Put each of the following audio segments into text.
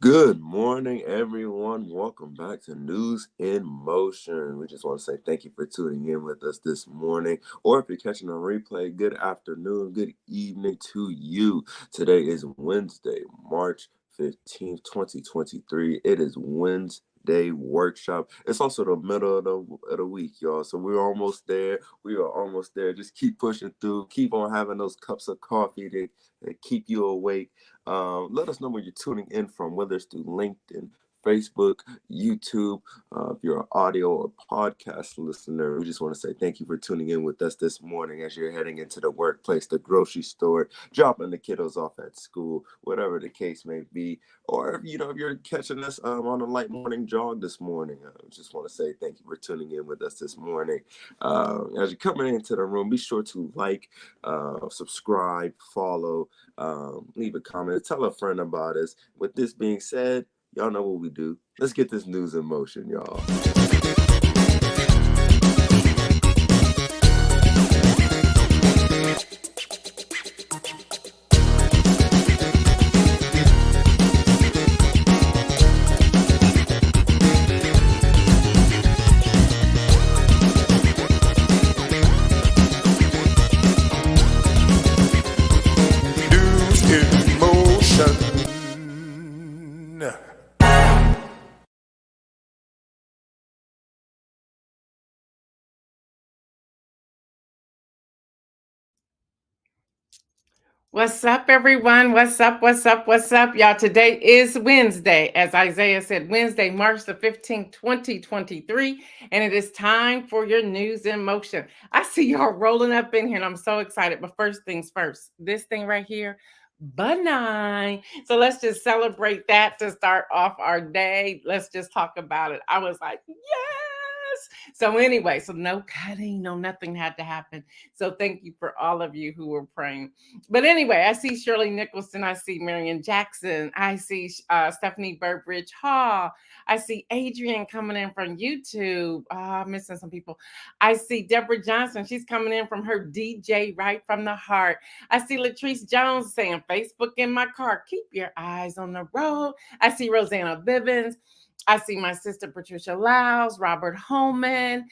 Good morning, everyone. Welcome back to News in Motion. We just want to say thank you for tuning in with us this morning. Or if you're catching a replay, good afternoon, good evening to you. Today is Wednesday, March 15th, 2023. It is Wednesday workshop. It's also the middle of the week, y'all. So we're almost there. We are almost there. Just keep pushing through. Keep on having those cups of coffee that keep you awake. Let us know where you're tuning in from, whether it's through LinkedIn, Facebook, YouTube. If you're an audio or podcast listener, we just want to say thank you for tuning in with us this morning as you're heading into the workplace, the grocery store, dropping the kiddos off at school, whatever the case may be. Or if you're catching us on a light morning jog this morning, I just want to say thank you for tuning in with us this morning. As you're coming into the room, be sure to like, subscribe, follow, leave a comment, tell a friend about us. With this being said, y'all know what we do. Let's get this news in motion, y'all. What's up, everyone? What's up? Y'all, today is Wednesday. As Isaiah said, Wednesday, March the 15th, 2023. And it is time for your news in motion. I see y'all rolling up in here and I'm so excited. But first things first, this thing right here, benign. So let's just celebrate that to start off our day. Let's just talk about it. I was like, yes. So anyway, so no cutting, no nothing had to happen. So thank you for all of you who were praying. But anyway, I see Shirley Nicholson. I see Marion Jackson. I see Stephanie Burbridge Hall. I see Adrian coming in from YouTube. I'm missing some people. I see Deborah Johnson. She's coming in from her DJ right from the heart. I see Latrice Jones saying, Facebook in my car. Keep your eyes on the road. I see Rosanna Bivens. I see my sister Patricia Lyles, Robert Holman,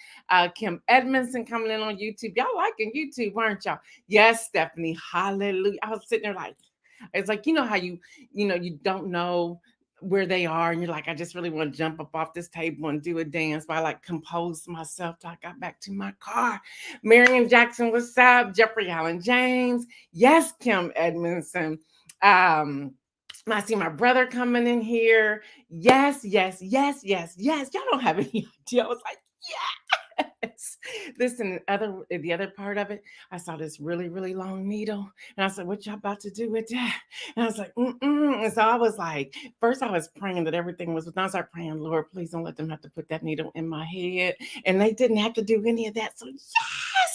Kim Edmondson coming in on YouTube. Y'all liking YouTube, weren't y'all? Yes, Stephanie. Hallelujah. I was sitting there like, it's like, you know how you don't know where they are and you're like, I just really want to jump up off this table and do a dance. But I like composed myself till I got back to my car. Marion Jackson, what's up? Jeffrey Allen James. Yes, Kim Edmondson. I see my brother coming in here. Yes. Y'all don't have any idea. I was like, yes. Listen, the other part of it, I saw this really, really long needle. And I said, what y'all about to do with that? And I was like, And so I was like, first I was praying that everything was, I started praying, Lord, please don't let them have to put that needle in my head. And they didn't have to do any of that. So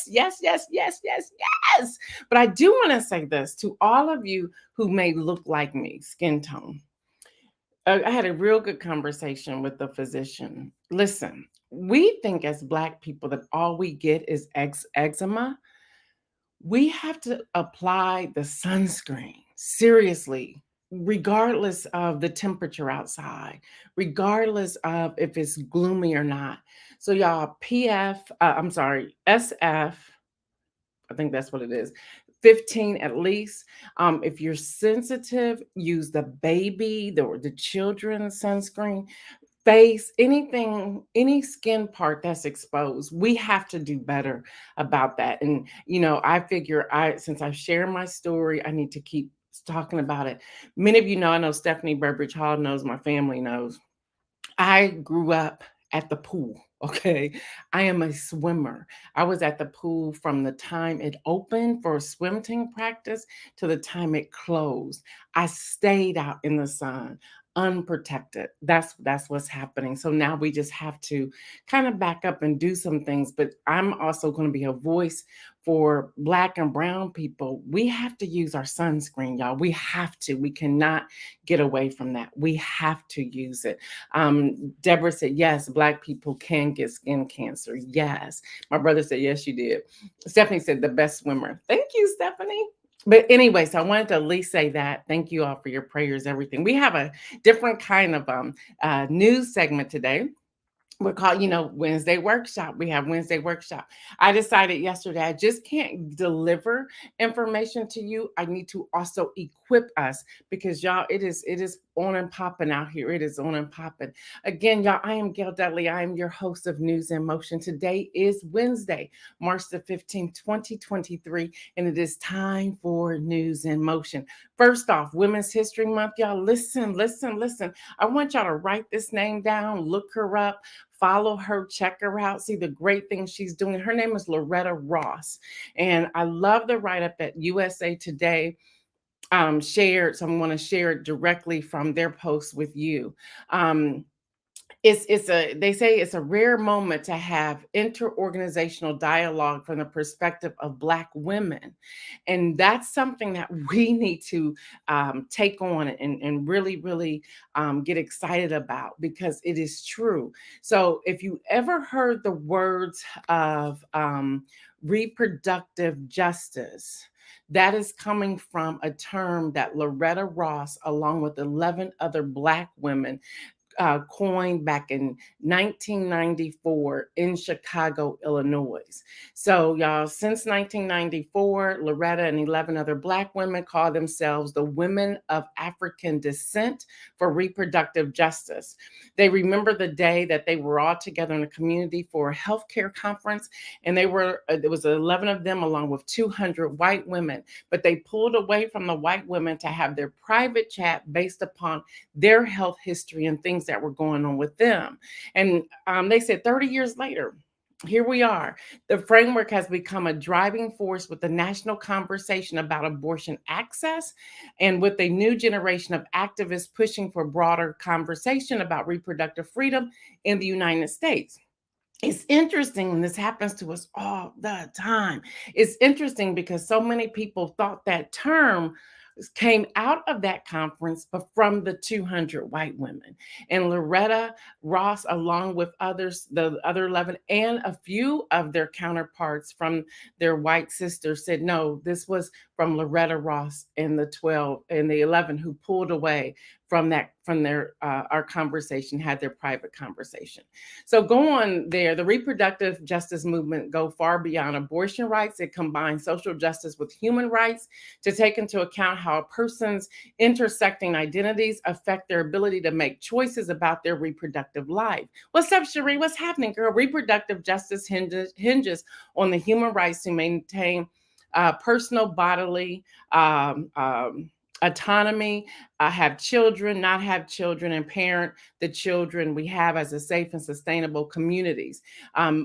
yes. But I do want to say this to all of you who may look like me, skin tone. I had a real good conversation with the physician. Listen, we think as Black people that all we get is eczema. We have to apply the sunscreen, seriously, regardless of the temperature outside, regardless of if it's gloomy or not. So y'all, SF, I think that's what it is. 15 at least. If you're sensitive, use the baby, the children's sunscreen. Face, anything, any skin part that's exposed, we have to do better about that. And I figure since I share my story, I need to keep talking about it. Many of you know, I know Stephanie Burbridge Hall knows, my family knows. I grew up at the pool. Okay. I am a swimmer. I was at the pool from the time it opened for swim team practice to the time it closed. I stayed out in the sun, unprotected. That's what's happening. So now we just have to kind of back up and do some things. But I'm also going to be a voice for Black and brown people. We have to use our sunscreen, y'all. We have to. We cannot get away from that. We have to use it. Deborah said, yes, Black people can get skin cancer. Yes. My brother said, yes, you did. Stephanie said, the best swimmer. Thank you, Stephanie. But anyways, I wanted to at least say that. Thank you all for your prayers, everything. We have a different kind of news segment today. We're called, Wednesday workshop. We have Wednesday workshop. I decided yesterday I just can't deliver information to you. I need to also equip us because y'all, it is on and popping out here. It is on and popping. Again, y'all, I am Gail Dudley. I am your host of News in Motion. Today is Wednesday, March the 15th, 2023, and it is time for News in Motion. First off, Women's History Month, y'all. Listen, listen, listen. I want y'all to write this name down, look her up, follow her, check her out, see the great things she's doing. Her name is Loretta Ross. And I love the write up that USA Today shared. So I'm going to share it directly from their post with you. Um, it's a they say it's a rare moment to have interorganizational dialogue from the perspective of Black women, and that's something that we need to take on and really really get excited about because it is true. So if you ever heard the words of reproductive justice, that is coming from a term that Loretta Ross, along with 11 other Black women, coined back in 1994 in Chicago, Illinois. So, y'all, since 1994, Loretta and 11 other Black women call themselves the Women of African Descent for Reproductive Justice. They remember the day that they were all together in a community for a healthcare conference, and there was 11 of them along with 200 white women, but they pulled away from the white women to have their private chat based upon their health history and things that were going on with them. And they said 30 years later, here we are. The framework has become a driving force with the national conversation about abortion access and with a new generation of activists pushing for broader conversation about reproductive freedom in the United States. It's interesting, and this happens to us all the time. It's interesting because so many people thought that term came out of that conference, but from the 200 white women. And Loretta Ross, along with others, the other 11, and a few of their counterparts from their white sisters said, no, this was from Loretta Ross and the 12 and the 11 who pulled away from their our conversation, had their private conversation. So go on there. The reproductive justice movement go far beyond abortion rights. It combines social justice with human rights to take into account how a person's intersecting identities affect their ability to make choices about their reproductive life. What's up, Cherie? What's happening, girl? Reproductive justice hinges on the human rights to maintain personal bodily autonomy, have children, not have children, and parent the children we have as a safe and sustainable communities.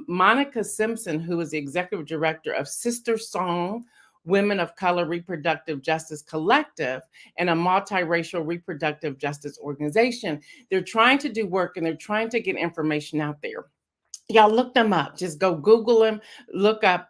Monica Simpson, who is the executive director of Sister Song Women of Color Reproductive Justice Collective and a multiracial reproductive justice organization, they're trying to do work and they're trying to get information out there. Y'all look them up. Just go Google them. Look up.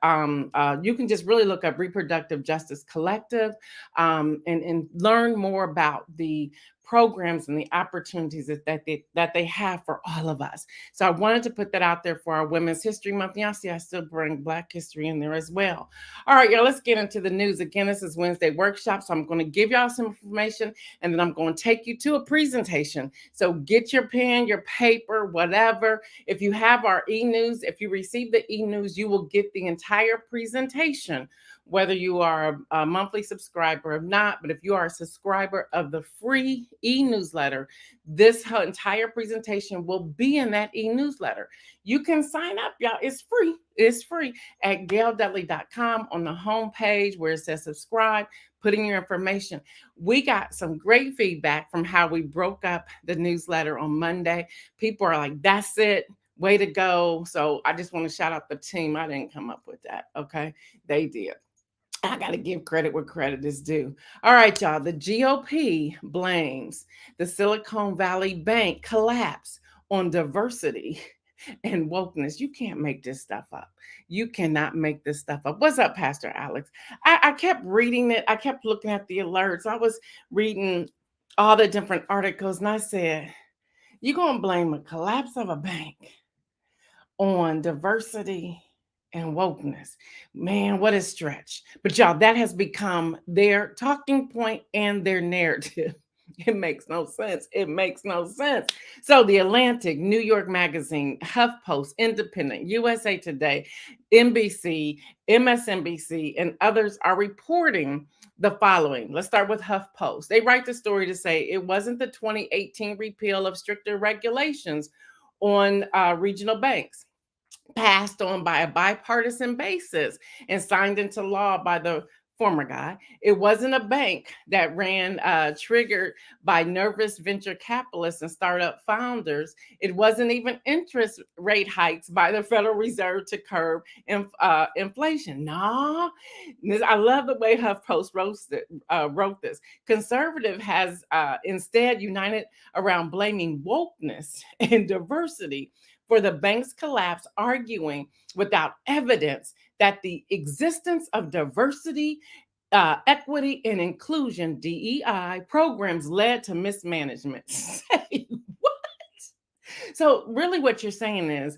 You can just really look up Reproductive Justice Collective, and learn more about the programs and the opportunities that they have for all of us. So I wanted to put that out there for our Women's History Month. Y'all see, I still bring Black history in there as well. All right, y'all. Let's get into the news. Again, this is Wednesday workshop, so I'm going to give y'all some information, and then I'm going to take you to a presentation. So get your pen, your paper, whatever. If you have our e-news, if you receive the e-news, you will get the entire presentation, whether you are a monthly subscriber or not. But if you are a subscriber of the free e-newsletter, this entire presentation will be in that e-newsletter. You can sign up, y'all. It's free. It's free at gaildudley.com on the home page where it says subscribe. Put in your information. We got some great feedback from how we broke up the newsletter on Monday. People are like, that's it. Way to go. So I just want to shout out the team. I didn't come up with that. Okay. They did. I got to give credit where credit is due. All right, y'all. The GOP blames the Silicon Valley Bank collapse on diversity and wokeness. You can't make this stuff up. You cannot make this stuff up. What's up, Pastor Alex? I kept reading it. I kept looking at the alerts. I was reading all the different articles, and I said, you're going to blame a collapse of a bank on diversity and wokeness. Man, what a stretch. But y'all, that has become their talking point and their narrative. It makes no sense. It makes no sense. So, The Atlantic, New York Magazine, HuffPost, Independent, USA Today, NBC, MSNBC, and others are reporting the following. Let's start with HuffPost. They write the story to say it wasn't the 2018 repeal of stricter regulations on regional banks passed on by a bipartisan basis and signed into law by the former guy. It wasn't a bank that ran triggered by nervous venture capitalists and startup founders. It wasn't even interest rate hikes by the Federal Reserve to curb inflation. Nah, I love the way HuffPost wrote this. Conservative has instead united around blaming wokeness and diversity for the bank's collapse, arguing without evidence that the existence of diversity, equity, and inclusion (DEI) programs led to mismanagement. Say what? So, really, what you're saying is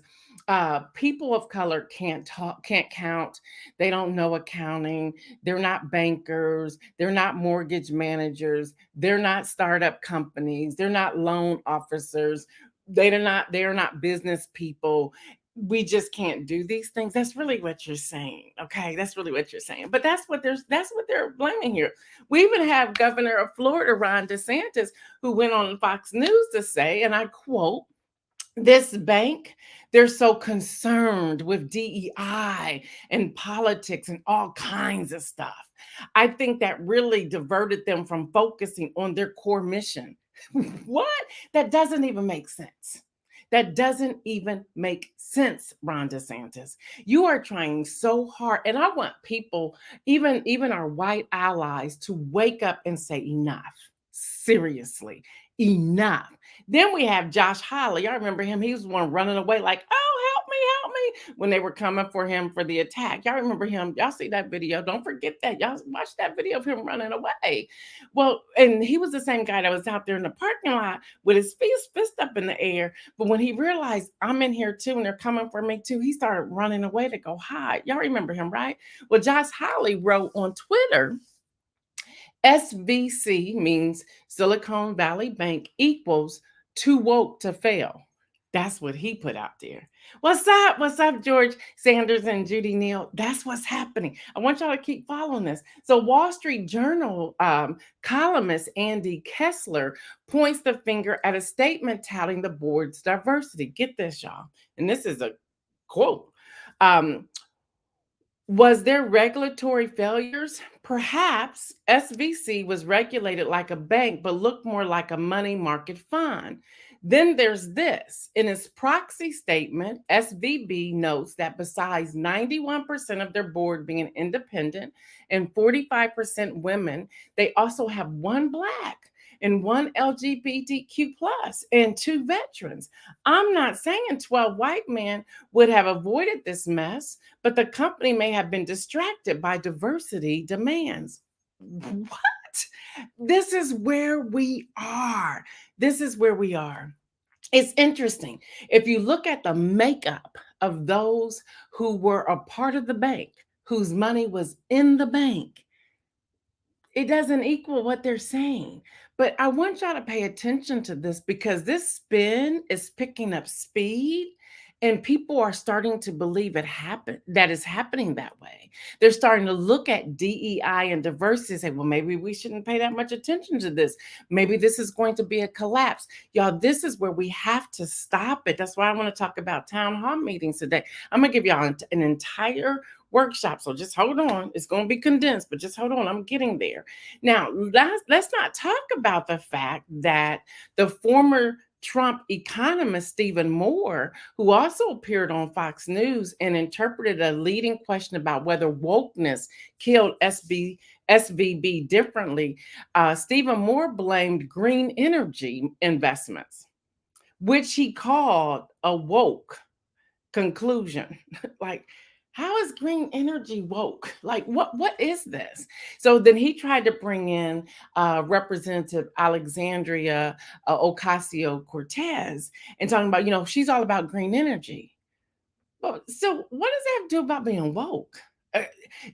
people of color can't talk, can't count. They don't know accounting. They're not bankers. They're not mortgage managers. They're not startup companies. They're not loan officers. They're not business people. We just can't do these things. That's really what you're saying. Okay. That's really what you're saying. But that's what they're blaming here. We even have Governor of Florida, Ron DeSantis, who went on Fox News to say, and I quote, this bank, they're so concerned with DEI and politics and all kinds of stuff. I think that really diverted them from focusing on their core mission. What? That doesn't even make sense. That doesn't even make sense, Ron DeSantis. You are trying so hard. And I want people, even our white allies, to wake up and say enough. Seriously, enough. Then we have Josh Hawley. I remember him. He was the one running away, like, oh, help me, when they were coming for him for the attack. Y'all remember him. Y'all see that video. Don't forget that. Y'all watch that video of him running away. Well, and he was the same guy that was out there in the parking lot with his fist up in the air. But when he realized I'm in here too and they're coming for me too, he started running away to go hide. Y'all remember him, right? Well, Josh Hawley wrote on Twitter, SVC means Silicon Valley Bank equals too woke to fail. That's what he put out there. What's up? What's up, George Sanders and Judy Neal? That's what's happening. I want y'all to keep following this. So, Wall Street Journal columnist Andy Kessler points the finger at a statement touting the board's diversity. Get this, y'all. And this is a quote. Was there regulatory failures? Perhaps SVC was regulated like a bank, but looked more like a money market fund. Then there's this. In its proxy statement, SVB notes that besides 91% of their board being independent and 45% women, they also have one Black and one LGBTQ plus and two veterans. I'm not saying 12 white men would have avoided this mess, but the company may have been distracted by diversity demands. What? This is where we are. This is where we are. It's interesting. If you look at the makeup of those who were a part of the bank, whose money was in the bank, it doesn't equal what they're saying. But I want y'all to pay attention to this because this spin is picking up speed and people are starting to believe that is happening that way. They're starting to look at DEI and diversity and say, well, maybe we shouldn't pay that much attention to this. Maybe this is going to be a collapse. Y'all, this is where we have to stop it. That's why I want to talk about town hall meetings today. I'm going to give y'all an entire workshop. So just hold on. It's going to be condensed, but just hold on. I'm getting there. Now, let's not talk about the fact that the former Trump economist Stephen Moore, who also appeared on Fox News and interpreted a leading question about whether wokeness killed SVB differently, Stephen Moore blamed green energy investments, which he called a woke conclusion. Like, how is green energy woke? Like, what is this? So then he tried to bring in Representative Alexandria Ocasio-Cortez and talking about, she's all about green energy. So what does that have to do about being woke? Uh,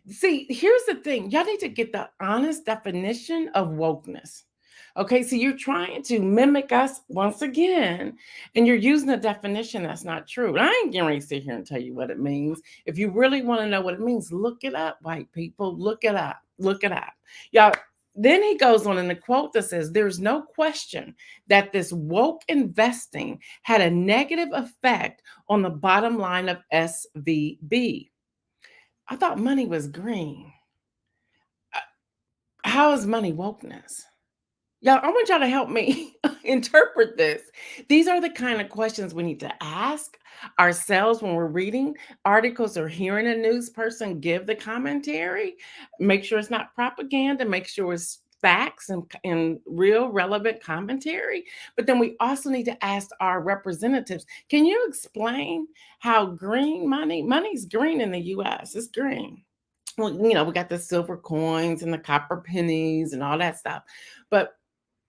See, here's the thing. Y'all need to get the honest definition of wokeness. Okay, so you're trying to mimic us once again, and you're using a definition that's not true. I ain't getting ready to sit here and tell you what it means. If you really want to know what it means, look it up, white people. Look it up. Look it up. Y'all, then he goes on in the quote that says, there's no question that this woke investing had a negative effect on the bottom line of SVB. I thought money was green. Uh, How is money wokeness? Y'all, I want y'all to help me interpret this. These are the kind of questions we need to ask ourselves when we're reading articles or hearing a news person give the commentary. Make sure it's not propaganda, make sure it's facts and real relevant commentary. But then we also need to ask our representatives, can you explain how green money's green in the US? It's green. Well, we got the silver coins and the copper pennies and all that stuff. But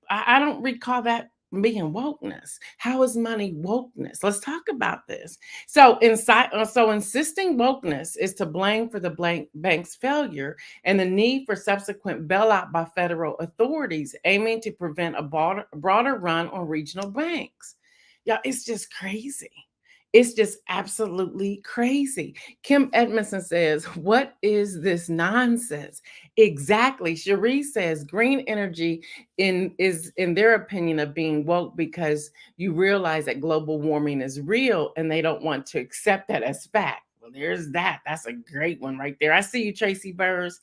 I don't recall that being wokeness. How is money wokeness? Let's talk about this. So insisting wokeness is to blame for the bank's failure and the need for subsequent bailout by federal authorities, aiming to prevent a broader run on regional banks. Yeah, it's just crazy. It's just absolutely crazy. Kim Edmondson says, what is this nonsense? Exactly. Cherie says green energy is in their opinion of being woke because you realize that global warming is real and they don't want to accept that as fact. Well, there's that. That's a great one right there. I see you, Tracy Burrs.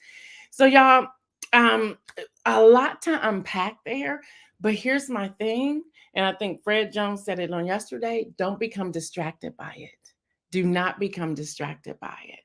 So y'all, um, a lot to unpack there, but here's my thing. And I think Fred Jones said it on yesterday. Don't become distracted by it. Do not become distracted by it.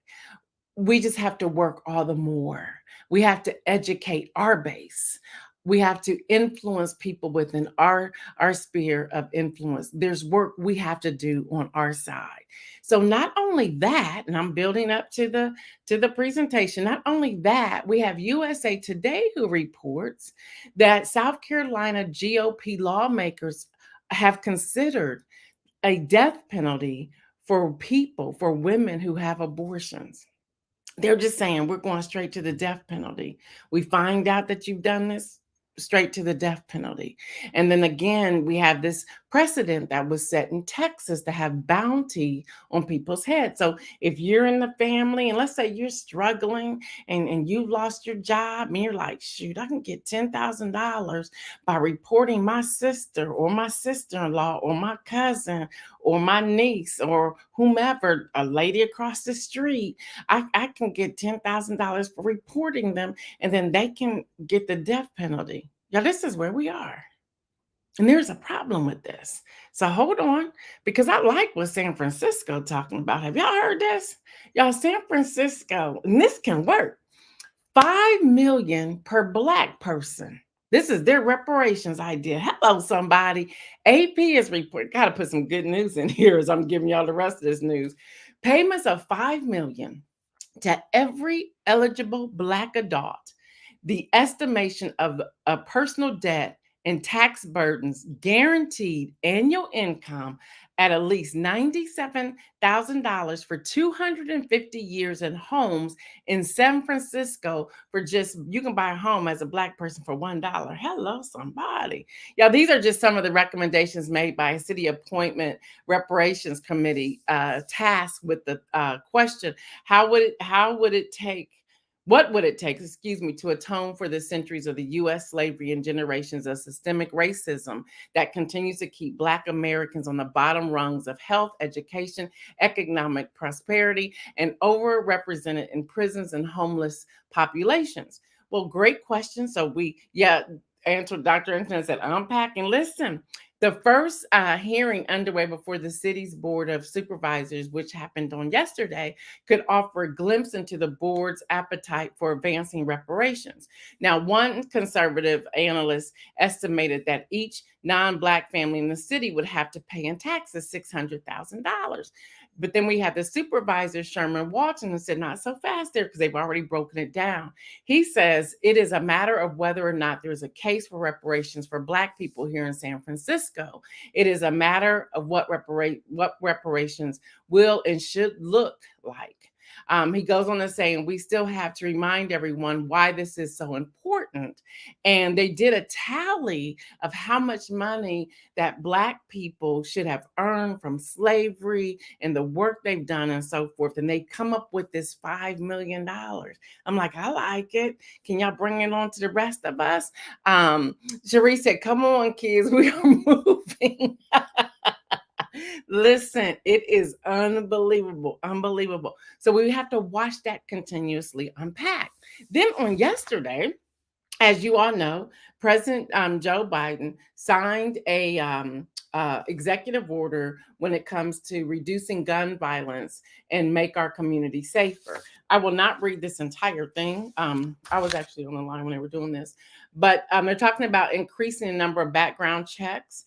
We just have to work all the more. We have to educate our base. We have to influence people within our sphere of influence. There's work we have to do on our side. So not only that, and I'm building up to the presentation, not only that, we have USA Today who reports that South Carolina GOP lawmakers have considered a death penalty for women who have abortions. They're just saying we're going straight to the death penalty. We find out that you've done this, straight to the death penalty. And then again, we have this precedent that was set in Texas to have bounty on people's heads. So if you're in the family and let's say you're struggling and you've lost your job and you're like, shoot, I can get $10,000 by reporting my sister or my sister-in-law or my cousin or my niece or whomever, a lady across the street, I can get $10,000 for reporting them, and then they can get the death penalty. Yeah, this is where we are. And there's a problem with this. So hold on, because I like what San Francisco talking about. Have y'all heard this? Y'all, San Francisco, and this can work. 5 million per black person. This is their reparations idea. Hello, somebody. AP is report. Got to put some good news in here as I'm giving y'all the rest of this news. Payments of 5 million to every eligible black adult. The estimation of a personal debt and tax burdens guaranteed annual income at least $97,000 for 250 years in homes in San Francisco for just, you can buy a home as a black person for $1. Hello, somebody. Yeah, these are just some of the recommendations made by a city appointment reparations committee tasked with the question, what would it take, excuse me, to atone for the centuries of the U.S. slavery and generations of systemic racism that continues to keep Black Americans on the bottom rungs of health, education, economic prosperity, and overrepresented in prisons and homeless populations? Well, great question. So answered Dr. Anthony said, unpack and listen. The first hearing underway before the city's Board of Supervisors, which happened on yesterday, could offer a glimpse into the board's appetite for advancing reparations. Now, one conservative analyst estimated that each non-Black family in the city would have to pay in taxes $600,000. But then we had the supervisor, Sherman Walton, who said, not so fast there, because they've already broken it down. He says it is a matter of whether or not there's a case for reparations for Black people here in San Francisco. It is a matter of what reparations will and should look like. He goes on to say, and we still have to remind everyone why this is so important. And they did a tally of how much money that Black people should have earned from slavery and the work they've done and so forth. And they come up with this $5 million. I'm like, I like it. Can y'all bring it on to the rest of us? Cherie said, come on, kids, we are moving. Listen, it is unbelievable, unbelievable. So we have to watch that continuously unpack. Then on yesterday, as you all know, President Joe Biden signed a executive order when it comes to reducing gun violence and make our community safer. I will not read this entire thing. I was actually on the line when they were doing this, but they're talking about increasing the number of background checks,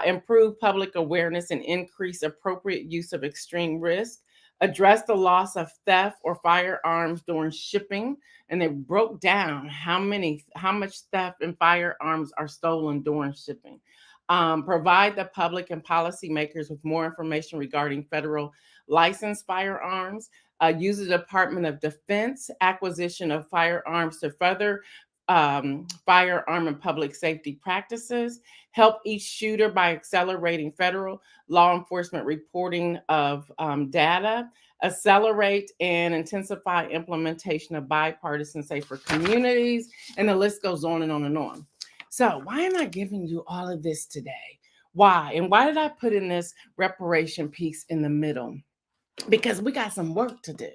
improve public awareness, and increase appropriate use of extreme risk, address the loss of theft or firearms during shipping. And they broke down how much theft and firearms are stolen during shipping. Provide the public and policymakers with more information regarding federal licensed firearms. Use the Department of Defense acquisition of firearms to further firearm and public safety practices. Help each shooter by accelerating federal law enforcement reporting of data. Accelerate and intensify implementation of bipartisan safer communities. And the list goes on and on and on. So why am I giving you all of this today? Why? And why did I put in this reparation piece in the middle? Because we got some work to do.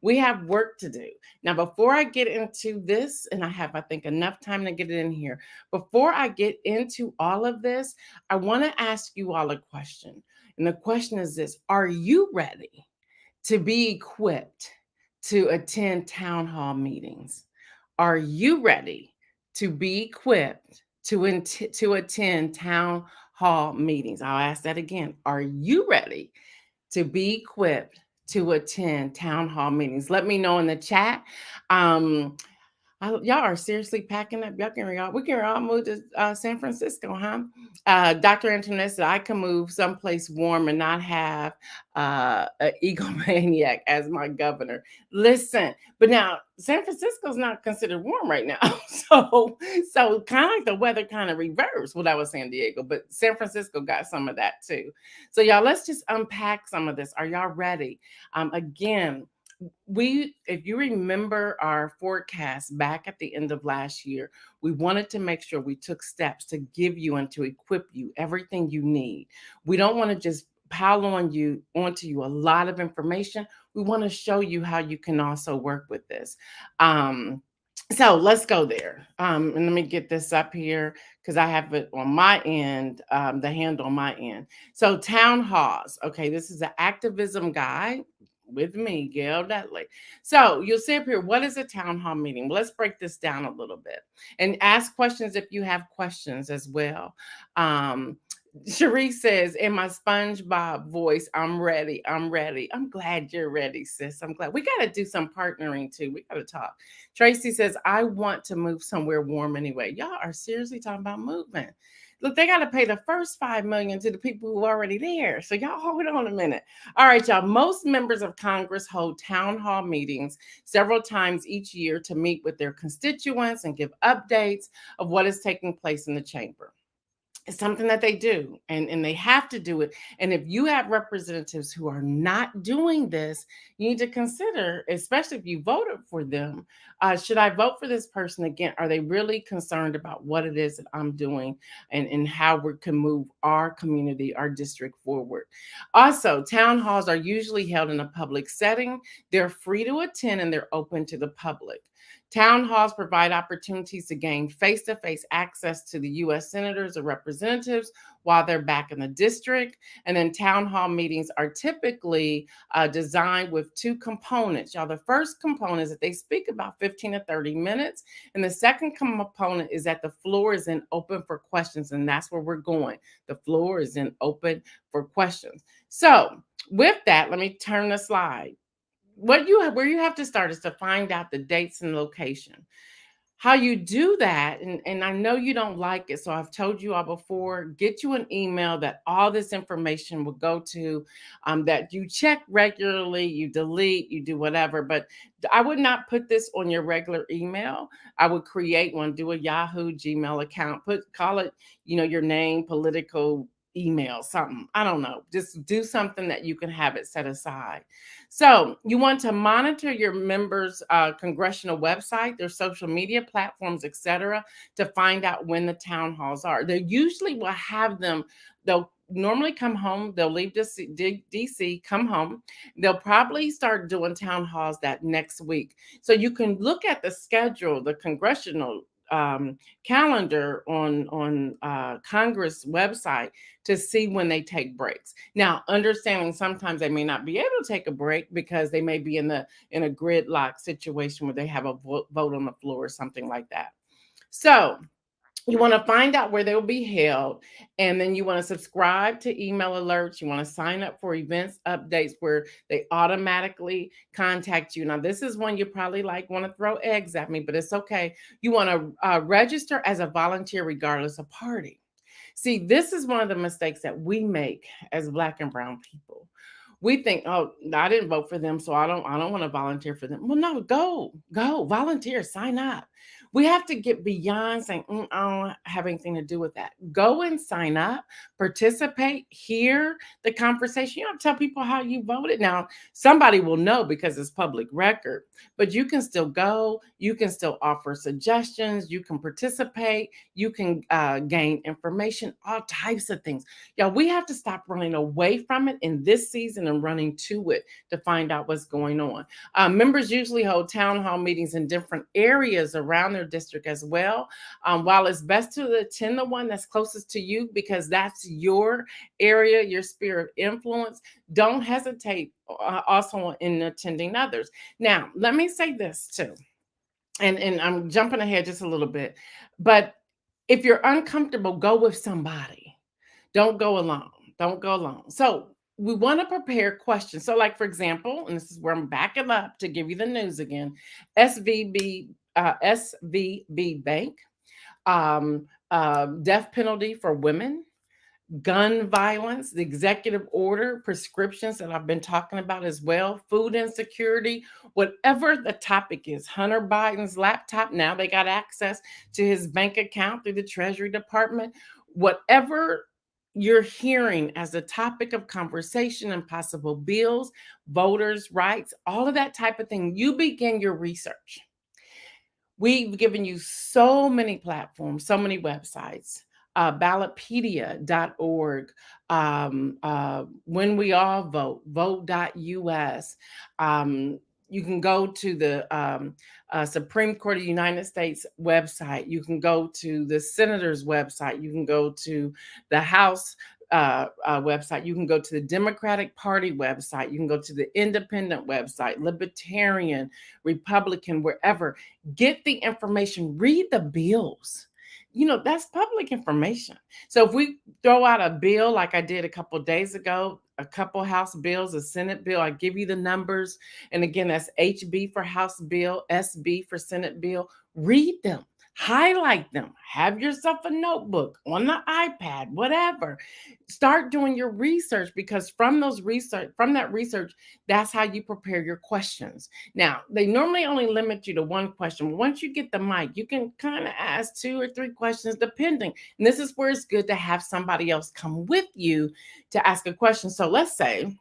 We have work to do. Now, before I get into this, and I have, I think, enough time to get it in here. Before I get into all of this, I want to ask you all a question. And the question is this: are you ready to be equipped to attend town hall meetings? Are you ready to be equipped to attend town hall meetings? I'll ask that again. Are you ready to be equipped to attend town hall meetings? Let me know in the chat. Y'all are seriously packing up. We can all move to San Francisco, huh? Dr. Antoinette said, I can move someplace warm and not have an egomaniac as my governor. Listen, but now San Francisco's not considered warm right now. So kind of like the weather kind of reversed what I was San Diego, but San Francisco got some of that too. So y'all, let's just unpack some of this. Are y'all ready? Again, if you remember our forecast back at the end of last year, we wanted to make sure we took steps to give you and to equip you everything you need. We don't want to just pile onto you a lot of information. We want to show you how you can also work with this. So let's go there. And let me get this up here because I have it on my end, the handle on my end. So town halls. Okay, this is an activism guide with me, Gail Dudley. So you'll see up here, what is a town hall meeting? Let's break this down a little bit and ask questions if you have questions as well. Cherie says, in my SpongeBob voice, I'm ready. I'm ready. I'm glad you're ready, sis. I'm glad. We got to do some partnering too. We got to talk. Tracy says, I want to move somewhere warm anyway. Y'all are seriously talking about movement. Look, they got to pay the first $5 million to the people who are already there. So y'all hold on a minute. All right, y'all. Most members of Congress hold town hall meetings several times each year to meet with their constituents and give updates of what is taking place in the chamber. It's something that they do, and they have to do it. And if you have representatives who are not doing this, you need to consider, especially if you voted for them, should I vote for this person again? Are they really concerned about what it is that I'm doing and how we can move our community, our district forward? Also, town halls are usually held in a public setting. They're free to attend and they're open to the public. Town halls provide opportunities to gain face-to-face access to the U.S. senators or representatives while they're back in the district. And then town hall meetings are typically designed with two components. Y'all, the first component is that they speak about 15 to 30 minutes. And the second component is that the floor is in open for questions. And that's where we're going. The floor is in open for questions. So With that, let me turn the slide. Where you have to start is to find out the dates and location. How you do that, and I know you don't like it, so I've told you all before, get you an email that all this information will go to, that you check regularly, you delete, you do whatever, but I would not put this on your regular email. I would create one, do a Yahoo Gmail account, call it, your name, political email, something. I don't know. Just do something that you can have it set aside. So you want to monitor your members' congressional website, their social media platforms, etc., to find out when the town halls are. They usually will have them. They'll normally come home. They'll leave DC, come home. They'll probably start doing town halls that next week. So you can look at the schedule, the congressional calendar on Congress website to see when they take breaks. Now, understanding sometimes they may not be able to take a break because they may be in a gridlock situation where they have a vote on the floor or something like that. So you want to find out where they'll be held, and then you want to subscribe to email alerts. You want to sign up for events updates where they automatically contact you. Now, this is one you probably want to throw eggs at me, but it's okay. You want to register as a volunteer regardless of party. See, this is one of the mistakes that we make as Black and brown people. We think, oh, I didn't vote for them, so I don't want to volunteer for them. Well, no, go, volunteer, sign up. We have to get beyond saying, I don't have anything to do with that. Go and sign up, participate, hear the conversation. You don't tell people how you voted. Now, somebody will know because it's public record, but you can still go. You can still offer suggestions. You can participate. You can gain information, all types of things. Y'all, we have to stop running away from it in this season and running to it to find out what's going on. Members usually hold town hall meetings in different areas around their district as well. While it's best to attend the one that's closest to you because that's your area, your sphere of influence, don't hesitate also in attending others. Now, let me say this too, and I'm jumping ahead just a little bit, but if you're uncomfortable, go with somebody. Don't go alone. Don't go alone. So we want to prepare questions. So, like for example, and this is where I'm backing up to give you the news again. SVB Bank, death penalty for women, gun violence, the executive order, prescriptions that I've been talking about as well, food insecurity, whatever the topic is. Hunter Biden's laptop, now they got access to his bank account through the Treasury Department. Whatever you're hearing as a topic of conversation and possible bills, voters' rights, all of that type of thing, you begin your research. We've given you so many platforms, so many websites. Ballotpedia.org, When We All Vote, vote.us. You can go to the Supreme Court of the United States website. You can go to the Senator's website. You can go to the House website. You can go to the Democratic Party website. You can go to the Independent website, Libertarian, Republican, wherever. Get the information, read the bills. That's public information. So if we throw out a bill like I did a couple of days ago, a couple House bills, a Senate bill, I give you the numbers. And again, that's HB for House bill, SB for Senate bill. Read them. Highlight them. Have yourself a notebook on the iPad, whatever. Start doing your research because from that research, that's how you prepare your questions. Now, they normally only limit you to one question. Once you get the mic, you can kind of ask 2 or 3 questions depending. And this is where it's good to have somebody else come with you to ask a question. So let's say,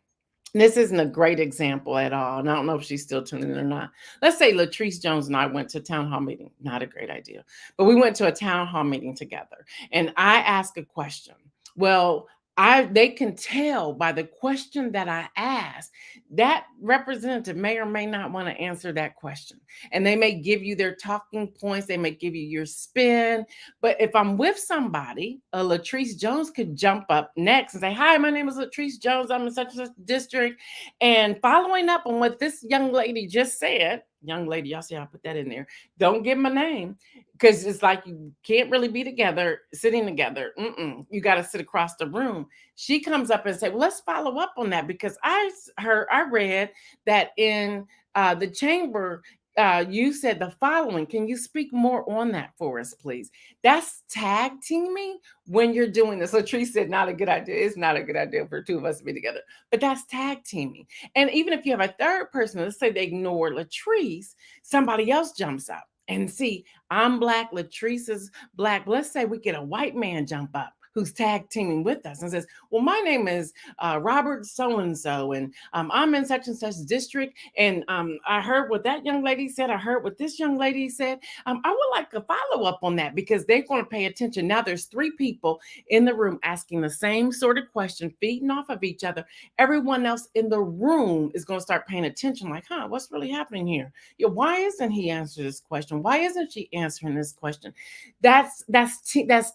this isn't a great example at all, and I don't know if she's still tuning in or not. Let's say Latrice Jones and I went to a town hall meeting. Not a great idea, but we went to a town hall meeting together, and I asked a question. Well, they can tell by the question that I asked, that representative may or may not want to answer that question. And they may give you their talking points. They may give you your spin. But if I'm with somebody, a Latrice Jones could jump up next and say, hi, my name is Latrice Jones. I'm in such and such district. And following up on what this young lady just said, young lady, y'all see I put that in there. Don't give my name because it's like you can't really be together, sitting together. You got to sit across the room. She comes up and say, "Well, let's follow up on that because I read that in the chamber." You said the following. Can you speak more on that for us, please? That's tag teaming when you're doing this. Latrice said, not a good idea. It's not a good idea for two of us to be together, but that's tag teaming. And even if you have a third person, let's say they ignore Latrice, somebody else jumps up and see, I'm black, Latrice is black. Let's say we get a white man jump up who's tag teaming with us and says, well, my name is Robert so-and-so, and I'm in such and such district, and I heard what that young lady said, I heard what this young lady said. I would like a follow-up on that because they're going to pay attention. Now there's three people in the room asking the same sort of question, feeding off of each other. Everyone else in the room is going to start paying attention, like, what's really happening here? Yeah, why isn't he answering this question? Why isn't she answering this question? That's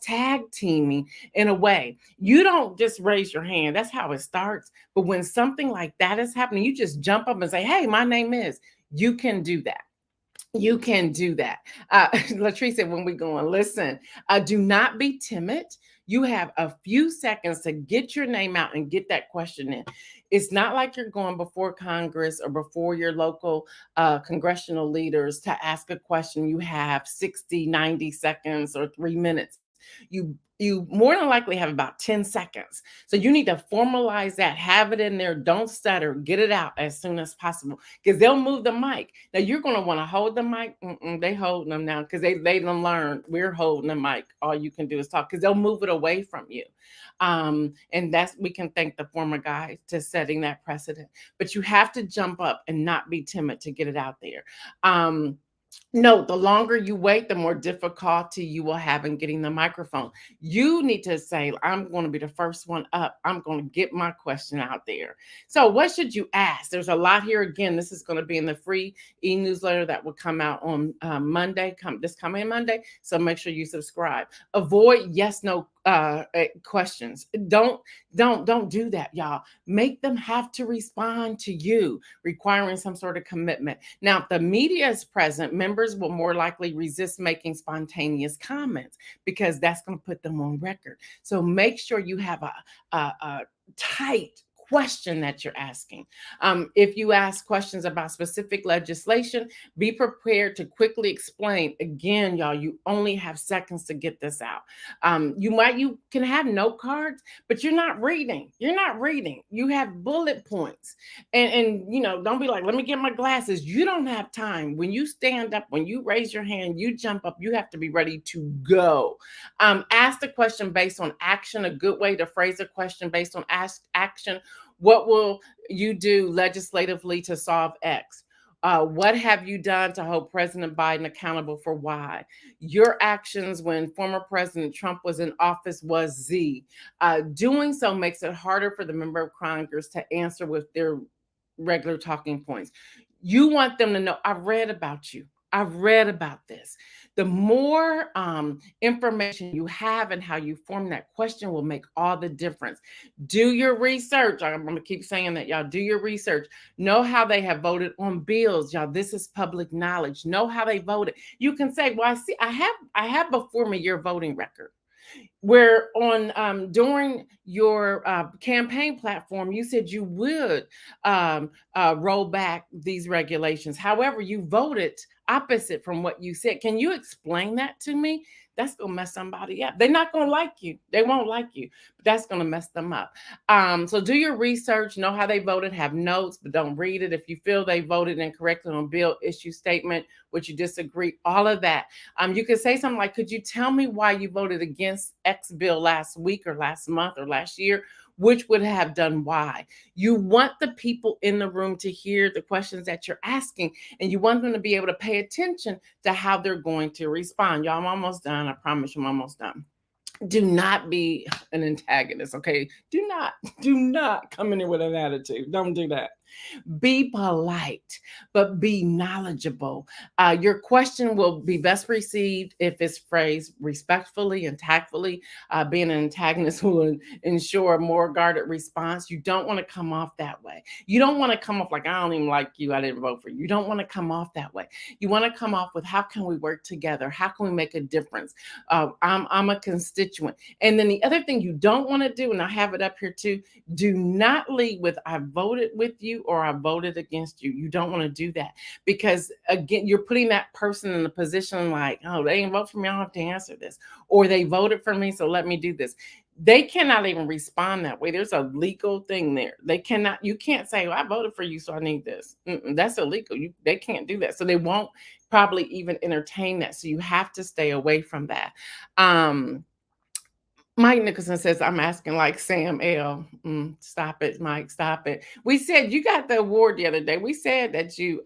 tag teaming in a way. You don't just raise your hand. That's how it starts. But when something like that is happening, you just jump up and say, hey, my name is. You can do that. You can do that. Latrice said, when we go on, listen, do not be timid. You have a few seconds to get your name out and get that question in. It's not like you're going before Congress or before your local congressional leaders to ask a question. You have 60, 90 seconds or 3 minutes. You more than likely have about 10 seconds. So you need to formalize that, have it in there, don't stutter, get it out as soon as possible because they'll move the mic. Now you're going to want to hold the mic. They holding them now because they done learned we're holding the mic. All you can do is talk because they'll move it away from you. And that's, we can thank the former guy to setting that precedent, but you have to jump up and not be timid to get it out there. No, the longer you wait, the more difficulty you will have in getting the microphone. You need to say, I'm going to be the first one up. I'm going to get my question out there. So what should you ask? There's a lot here. Again, this is going to be in the free e-newsletter that will come out on Monday, this coming Monday. So make sure you subscribe. Avoid yes, no questions. Don't do that, y'all. Make them have to respond to you, requiring some sort of commitment. Now, if the media is present, members will more likely resist making spontaneous comments because that's going to put them on record. So make sure you have a tight question that you're asking. If you ask questions about specific legislation, be prepared to quickly explain. Again, y'all, you only have seconds to get this out. You can have note cards, but you're not reading. You have bullet points. And don't be like, let me get my glasses. You don't have time. When you stand up, when you raise your hand, you jump up, you have to be ready to go. Ask the question based on action. A good way to phrase a question based on action. What will you do legislatively to solve X? What have you done to hold President Biden accountable for Y? Your actions when former President Trump was in office was Z. Doing so makes it harder for the member of Congress to answer with their regular talking points. You want them to know, I've read about you. I've read about this. The more information you have and how you form that question will make all the difference. Do your research. I'm going to keep saying that, y'all. Do your research. Know how they have voted on bills, y'all. This is public knowledge. Know how they voted. You can say, well, I have before me your voting record. Where on during your campaign platform, you said you would roll back these regulations. However, you voted opposite from what you said. Can you explain that to me? That's going to mess somebody up. They're not going to like you. They won't like you, but that's going to mess them up. So do your research, know how they voted, have notes, but don't read it. If you feel they voted incorrectly on bill, issue statement, would you disagree? All of that. You could say something like, could you tell me why you voted against X bill last week or last month or last year? Which would have done why? You want the people in the room to hear the questions that you're asking, and you want them to be able to pay attention to how they're going to respond. Y'all, I'm almost done. I promise you I'm almost done. Do not be an antagonist, okay? Do not come in here with an attitude. Don't do that. Be polite, but be knowledgeable. Your question will be best received if it's phrased respectfully and tactfully. Being an antagonist will ensure a more guarded response. You don't want to come off that way. You don't want to come off like, I don't even like you, I didn't vote for you. You don't want to come off that way. You want to come off with, how can we work together? How can we make a difference? I'm a constituent. And then the other thing you don't want to do, and I have it up here too, do not lead with, I voted with you or I voted against you. You don't want to do that, because again, you're putting that person in a position like, oh, they didn't vote for me, I don't have to answer this. Or they voted for me, so let me do this. They cannot even respond that way. There's a legal thing there. They cannot, you can't say, well, I voted for you, so I need this. That's illegal. They can't do that. So they won't probably even entertain that. So you have to stay away from that. Mike Nicholson says, I'm asking like Sam L. Stop it, Mike. Stop it. We said you got the award the other day. We said that you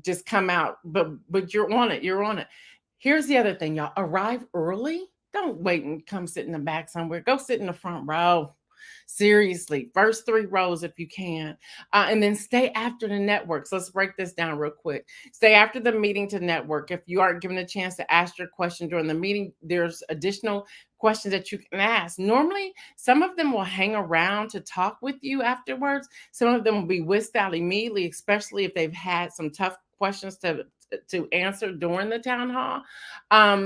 just come out, but you're on it. You're on it. Here's the other thing, y'all. Arrive early. Don't wait and come sit in the back somewhere. Go sit in the front row. Seriously, first 3 rows if you can. And then stay after the network. So let's break this down real quick. Stay after the meeting to network. If you aren't given a chance to ask your question during the meeting, there's additional questions that you can ask. Normally, some of them will hang around to talk with you afterwards. Some of them will be whisked out immediately, especially if they've had some tough questions to answer during the town hall.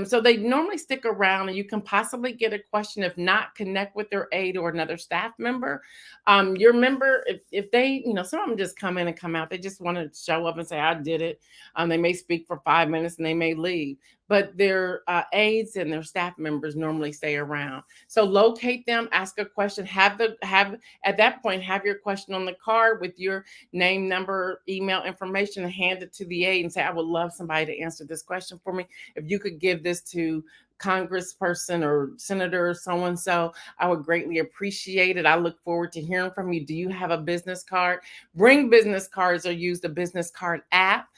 So they normally stick around, and you can possibly get a question. If not, connect with their aide or another staff member. Your member, if they, some of them just come in and come out. They just want to show up and say, I did it. They may speak for 5 minutes and they may leave. But their aides and their staff members normally stay around. So locate them, ask a question, have at that point, have your question on the card with your name, number, email information, and hand it to the aide and say, I would love somebody to answer this question for me. If you could give this to congressperson or senator so and so, I would greatly appreciate it. I look forward to hearing from you. Do you have a business card? Bring business cards or use the business card app.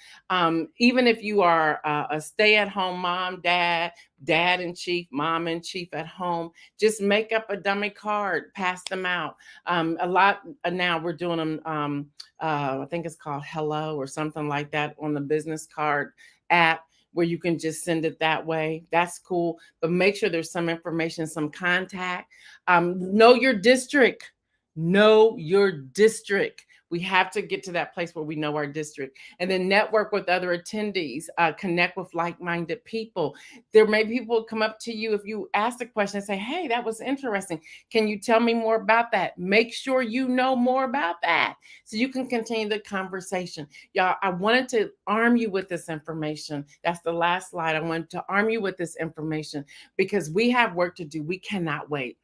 Even if you are a stay-at-home mom, dad in chief, mom in chief at home, just make up a dummy card, pass them out. A lot now we're doing them. I think it's called Hello or something like that on the business card app, where you can just send it that way. That's cool. But make sure there's some information, some contact. Know your district. Know your district. We have to get to that place where we know our district, and then network with other attendees, connect with like-minded people. There may be people come up to you if you ask a question and say, hey, that was interesting. Can you tell me more about that? Make sure you know more about that so you can continue the conversation. Y'all, I wanted to arm you with this information. That's the last slide. I wanted to arm you with this information because we have work to do. We cannot wait.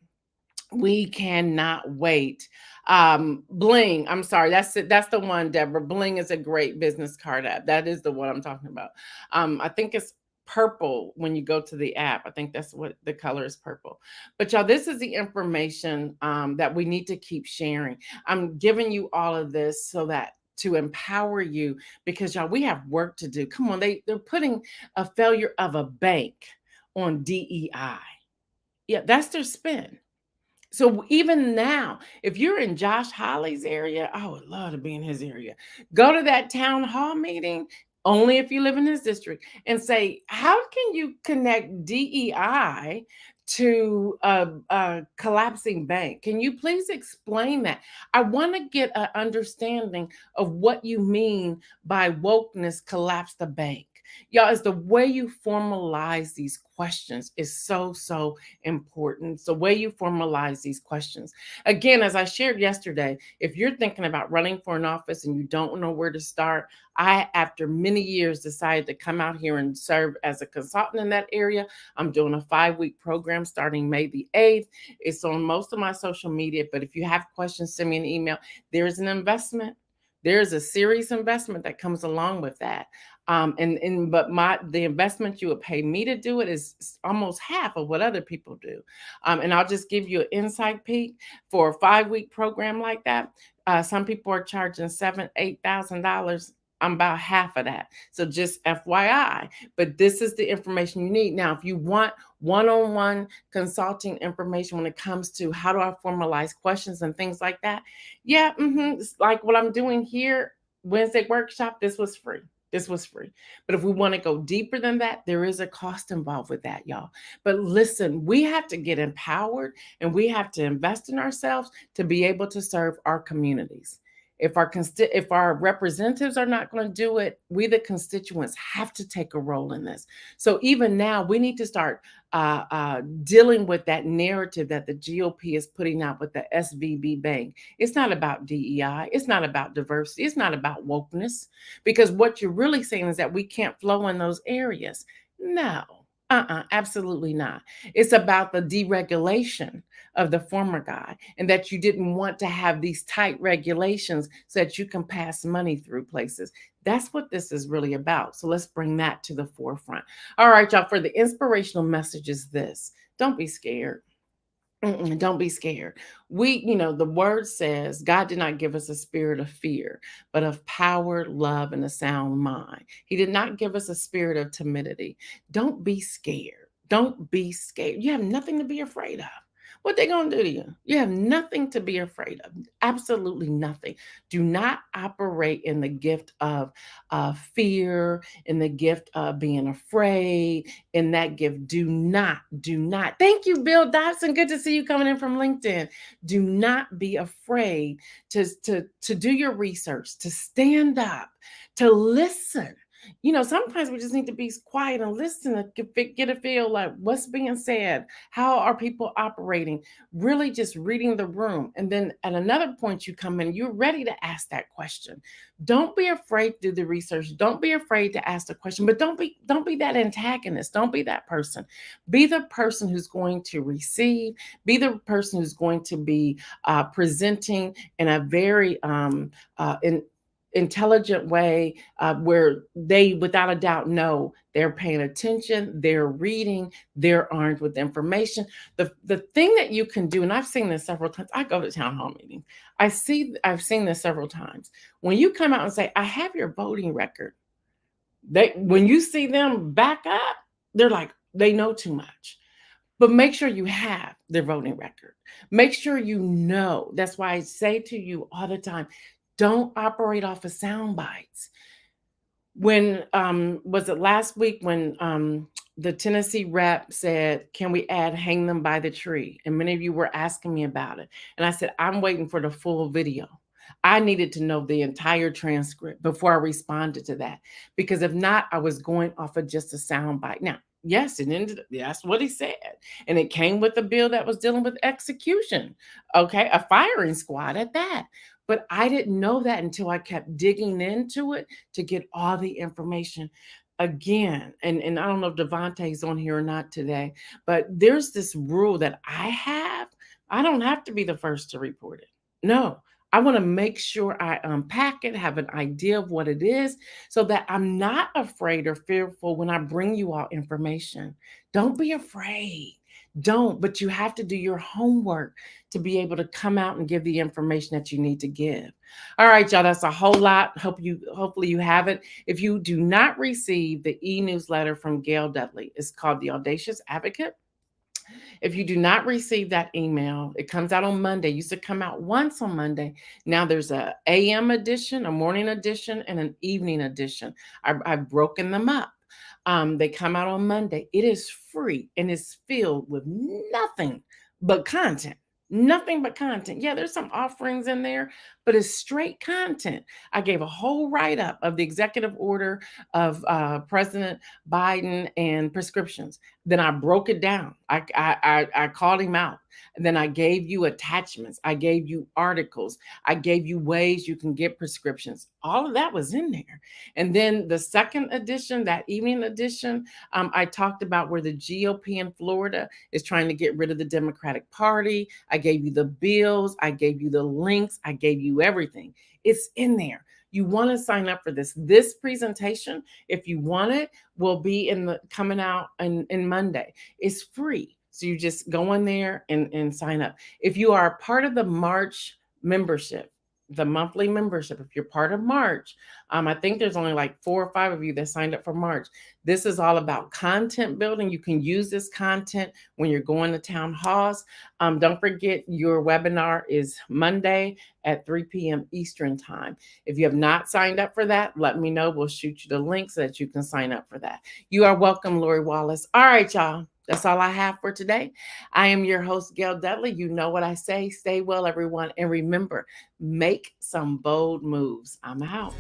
We cannot wait. Bling, I'm sorry, that's it. That's the one, Deborah. Bling is a great business card app. That is the one I'm talking about. I think it's purple when you go to the app. I think that's what the color is, purple. But y'all, this is the information that we need to keep sharing. I'm giving you all of this so that to empower you, because y'all, we have work to do. Come on, they're putting a failure of a bank on DEI. Yeah, that's their spin. So even now, if you're in Josh Hawley's area, I would love to be in his area. Go to that town hall meeting, only if you live in his district, and say, how can you connect DEI to a collapsing bank? Can you please explain that? I want to get an understanding of what you mean by wokeness collapse the bank. Y'all, is the way you formalize these questions is so important. It's the way you formalize these questions. Again, as I shared yesterday, if you're thinking about running for an office and you don't know where to start, I, after many years, decided to come out here and serve as a consultant in that area. I'm doing a 5-week program starting May the 8th. It's on most of my social media, but if you have questions, send me an email. There's an investment. There's a serious investment that comes along with that. But the investment you would pay me to do it is almost half of what other people do. And I'll just give you an insight peek for a 5-week program like that. Some people are charging $7,000, $8,000. I'm about half of that. So just FYI, but this is the information you need. Now, if you want one-on-one consulting information when it comes to how do I formalize questions and things like that, yeah, it's like what I'm doing here, Wednesday workshop, this was free. This was free. But if we want to go deeper than that, there is a cost involved with that, y'all. But listen, we have to get empowered and we have to invest in ourselves to be able to serve our communities. If our representatives are not going to do it, we the constituents have to take a role in this. So even now, we need to start dealing with that narrative that the GOP is putting out with the SVB bank. It's not about DEI. It's not about diversity. It's not about wokeness. Because what you're really saying is that we can't flow in those areas. No, absolutely not. It's about the deregulation of the former guy and that you didn't want to have these tight regulations so that you can pass money through places. That's what this is really about. So let's bring that to the forefront. All right, y'all, for the inspirational message is this: don't be scared. Don't be scared. The word says God did not give us a spirit of fear, but of power, love, and a sound mind. He did not give us a spirit of timidity. Don't be scared. Don't be scared. You have nothing to be afraid of. What they gonna do to you? You have nothing to be afraid of. Absolutely nothing. Do not operate in the gift of fear, in the gift of being afraid, in that gift. Do not. Thank you, Bill Dobson. Good to see you coming in from LinkedIn. Do not be afraid to do your research, to stand up, to listen. Sometimes we just need to be quiet and listen to get a feel like what's being said. How are people operating? Really just reading the room. And then at another point you come in, you're ready to ask that question. Don't be afraid to do the research. Don't be afraid to ask the question, but don't be that antagonist. Don't be that person. Be the person who's going to receive. Be the person who's going to be presenting in a very intelligent way, where they without a doubt know they're paying attention, they're reading, they're armed with information. The thing that you can do, and I've seen this several times, I go to town hall meetings, I've seen this several times. When you come out and say, I have your voting record, when you see them back up, they're like, they know too much. But make sure you have their voting record. Make sure you know. That's why I say to you all the time, don't operate off of sound bites. When was it last week when the Tennessee rep said, can we add hang them by the tree? And many of you were asking me about it. And I said, I'm waiting for the full video. I needed to know the entire transcript before I responded to that. Because if not, I was going off of just a sound bite. Now, yes, that's what he said. And it came with a bill that was dealing with execution. Okay, a firing squad at that. But I didn't know that until I kept digging into it to get all the information again. And I don't know if Devontae's on here or not today, but there's this rule that I have. I don't have to be the first to report it. No, I want to make sure I unpack it, have an idea of what it is, so that I'm not afraid or fearful when I bring you all information. Don't be afraid. Don't, but you have to do your homework to be able to come out and give the information that you need to give. All right, y'all, that's a whole lot. Hopefully you have it. If you do not receive the e-newsletter from Gail Dudley, it's called The Audacious Advocate. If you do not receive that email, it comes out on Monday. It used to come out once on Monday. Now there's a AM edition, a morning edition, and an evening edition. I've broken them up. They come out on Monday. It is free and it's filled with nothing but content. Nothing but content. Yeah, there's some offerings in there, but it's straight content. I gave a whole write up of the executive order of President Biden and prescriptions. Then I broke it down. I called him out. And then I gave you attachments. I gave you articles. I gave you ways you can get prescriptions. All of that was in there. And then the second edition, that evening edition, I talked about where the GOP in Florida is trying to get rid of the Democratic Party. I gave you the bills. I gave you the links. I gave you everything. It's in there. You want to sign up for this. This presentation, if you want it, will be coming out in Monday. It's free. So you just go in there and sign up. If you are a part of the March membership, the monthly membership. If you're part of March, I think there's only like 4 or 5 of you that signed up for March. This is all about content building. You can use this content when you're going to town halls. Don't forget, your webinar is Monday at 3 p.m. Eastern time. If you have not signed up for that, let me know. We'll shoot you the link so that you can sign up for that. You are welcome, Lori Wallace. All right, y'all. That's all I have for today. I am your host, Gail Dudley. You know what I say. Stay well, everyone. And remember, make some bold moves. I'm out.